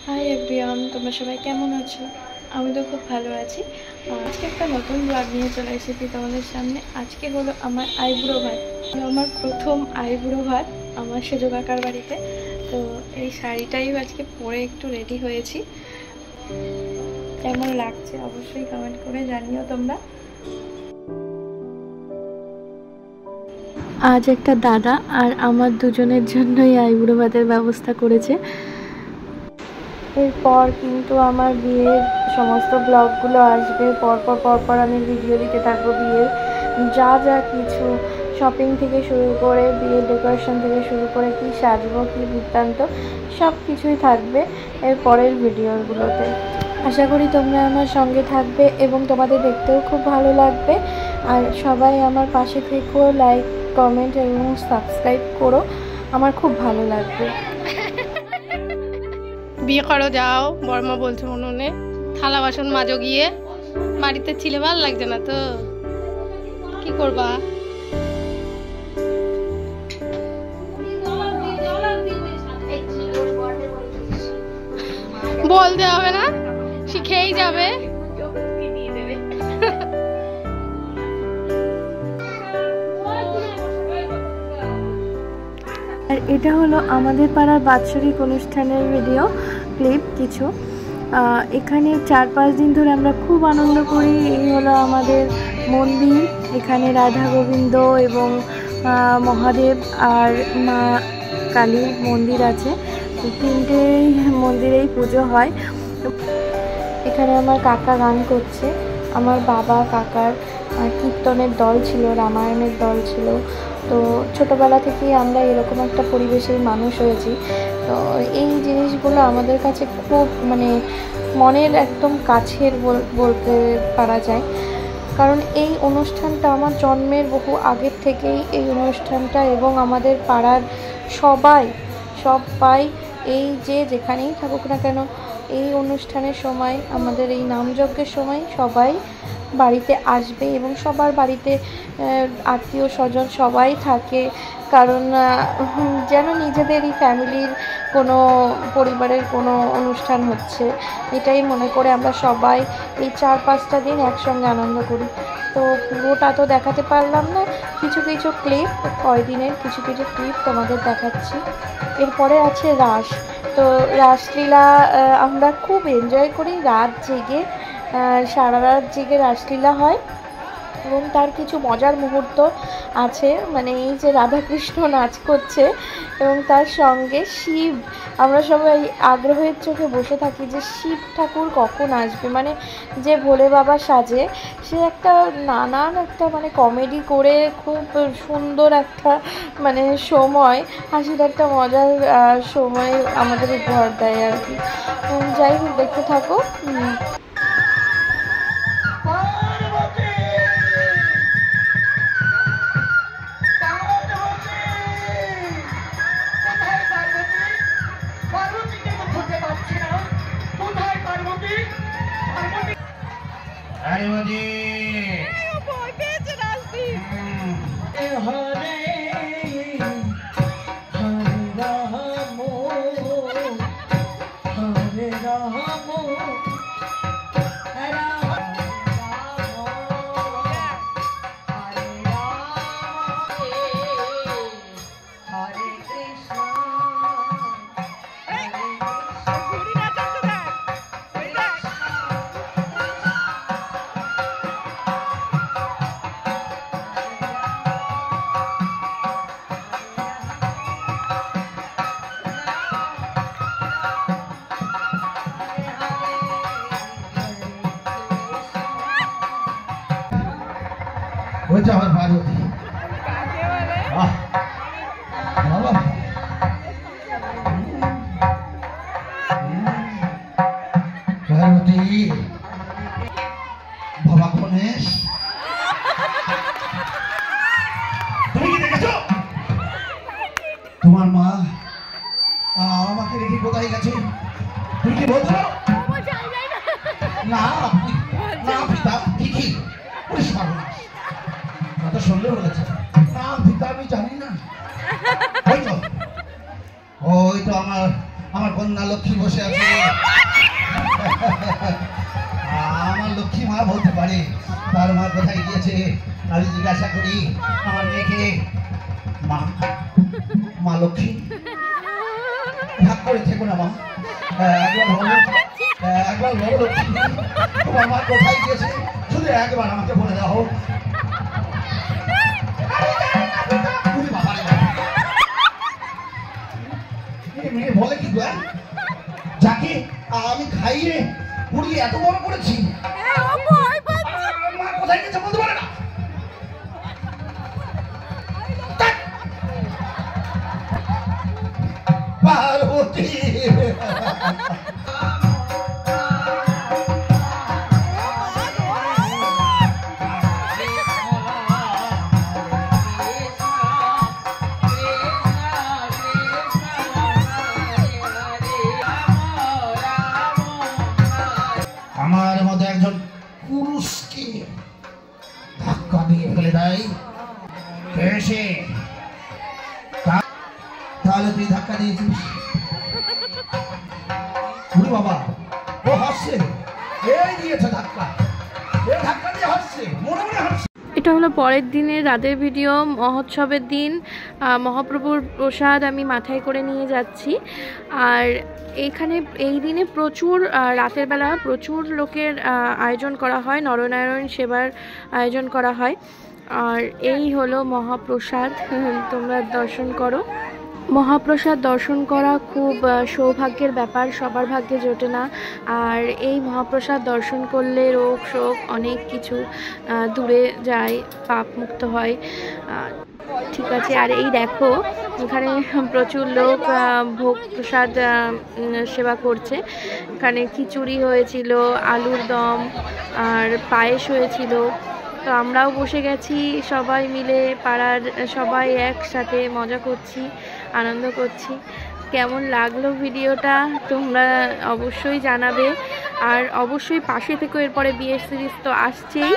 Hi everyone, তোমরা সবাই কেমন আছো? আমি তো খুব ভালো আছি। আজকে একটা নতুন ব্লগ নিয়ে চলে এসেছি তোমাদের সামনে। আজকে হলো আমার আইবুড়ো ভাত, আমার প্রথম আইবুড়ো ভাত আমার সেজো কাকার বাড়িতে। তো এই শাড়িটাই আজকে পরে একটু রেডি হয়েছি। কেমন লাগছে অবশ্যই কমেন্ট করে জানিও তোমরা। আজ একটা দাদা আর আমার দুজনের জন্যই আইবুড়ো ভাতের ব্যবস্থা করেছে। এরপর কিন্তু আমার বিয়ের সমস্ত ব্লগগুলো আসবে, পরপর আমি ভিডিও দিতে থাকবো। বিয়ের যা যা কিছু শপিং থেকে শুরু করে বিয়ের ডেকোরেশন থেকে শুরু করে কি সাজবো কি বৃত্তান্ত সব কিছুই থাকবে এর পরের ভিডিওগুলোতে। আশা করি তোমরা আমার সঙ্গে থাকবে এবং তোমাদের দেখতেও খুব ভালো লাগবে। আর সবাই আমার পাশে থেকেও লাইক কমেন্ট এবং সাবস্ক্রাইব করো, আমার খুব ভালো লাগবে। বিয়ে করো যাও, বর্মা বলছে মনে থালা বাসন মাজো গিয়ে, বাড়িতে ছিলে ভালো লাগছে না তো কি করবা? বলতে হবে না, শিখেই যাবে। আর এটা হলো আমাদের পাড়ার বাৎসরিক অনুষ্ঠানের ভিডিও ক্লিপ কিছু। এখানে 4-5 দিন ধরে আমরা খুব আনন্দ করি। এই হলো আমাদের মন্দির, এখানে রাধা গোবিন্দ এবং মহাদেব আর মা কালীর মন্দির আছে। তিনটেই মন্দিরেই পুজো হয়। এখানে আমার কাকা গান করছে, আমার বাবা কাকার কীর্তনের দল ছিল, রামায়ণের দল ছিল। তো ছোটোবেলা থেকেই আমরা এরকম একটা পরিবেশেই মানুষ হয়েছি। তো এই জিনিসগুলো আমাদের কাছে খুব মনের একদম কাছের বলতে পারা যায়। কারণ এই অনুষ্ঠানটা আমার জন্মের বহু আগের থেকেই এই অনুষ্ঠানটা, এবং আমাদের পাড়ার সবাই এই যে যেখানেই থাকুক না কেন এই অনুষ্ঠানের সময়, আমাদের এই নামযজ্ঞের সময় সবাই বাড়িতে আসবে এবং সবার বাড়িতে আত্মীয় স্বজন সবাই থাকে। কারণ যেন নিজেদেরই ফ্যামিলির কোনো পরিবারের কোনো অনুষ্ঠান হচ্ছে, এটাই মনে করে আমরা সবাই এই 4-5টা দিন একসঙ্গে আনন্দ করি। তো পুরোটা তো দেখাতে পারলাম না, কিছু ক্লিপ, কয়দিনের কিছু ক্লিপ তোমাদের দেখাচ্ছি। এরপরে আছে রাস। তো রাসলীলা আমরা খুব এনজয় করি, রাত জেগে সারা রাত জেগে রাসলীলা হয়। এবং তার কিছু মজার মুহূর্ত আছে, এই যে রাধাকৃষ্ণ নাচ করছে এবং তার সঙ্গে শিব। আমরা সবাই আগ্রহের চোখে বসে থাকি যে শিব ঠাকুর কখন আসবে। যে ভোলে বাবা সাজে, সে একটা নানান একটা কমেডি করে খুব সুন্দর একটা সময়, হাসির একটা মজার সময় আমাদের উপহার দেয় আর কি। যাই হোক, দেখতে থাকো। আমার পার্বতী পার্বতী বাবা গণেশ, তুমি কি দেখেছো তোমার মা আমাকে রেখে কোথায় গেছে? তুমি কি বলছো? না না পিতা, ঠিকই কথা শুনলে বলেছে না পিতা, আমি জানি না। ওই তো আমার কন্যা লক্ষ্মী বসে আছে। আমার লক্ষ্মী মা বলতে পারে, তার মা কোথায় গিয়েছে? আমি জিজ্ঞাসা করি আমার মেয়েকে, মা মা লক্ষ্মী ভাগ করে থেকো না মা, একবার বলো লক্ষ্মী তোমার মা কোথায় গিয়েছে, শুধু একবার আমাকে বলে দাও। মেয়ে বলে কি গো, যাকে আমি খাইয়ে পুড়িয়ে এত বড় করেছি, মা কোথায় গেছে বলতে পারে না। পার্বতী আমার মধ্যে একজন পুরুষকে ধাক্কা দিয়ে ফেলে দেয়, এসে তাহলে তুই ধাক্কা দিয়েছিস? বাবা ও হাসছে, এই দিয়েছে ধাক্কা, এই ধাক্কা দিয়ে হাসছে, মনে মনে হাসছে। এটা হলো পরের দিনের রাতের ভিডিও। মহোৎসবের দিন মহাপ্রভুর প্রসাদ আমি মাথায় করে নিয়ে যাচ্ছি। আর এখানে এই দিনে প্রচুর রাতের বেলা প্রচুর লোকের আয়োজন করা হয়, নরনারায়ণ সেবার আয়োজন করা হয়। আর এই হলো মহাপ্রসাদ, তোমরা দর্শন করো। মহাপ্রসাদ দর্শন করা খুব সৌভাগ্যের ব্যাপার, সবার ভাগ্যে জোটে না। আর এই মহাপ্রসাদ দর্শন করলে রোগ শোক অনেক কিছু দূরে যায়, পাপ মুক্ত হয়। ঠিক আছে, আর এই দেখো এখানে প্রচুর লোক ভোগ প্রসাদ সেবা করছে। এখানে খিচুড়ি হয়েছিল, আলুর দম আর পায়েস হয়েছিল। তো আমরাও বসে গেছি সবাই মিলে, পাড়ার সবাই একসাথে মজা করছি, আনন্দ করছি। কেমন লাগলো ভিডিওটা তোমরা অবশ্যই জানাবে। আর অবশ্যই পাশে থেকো, এরপরে বিয়ের সিরিজ তো আসছেই।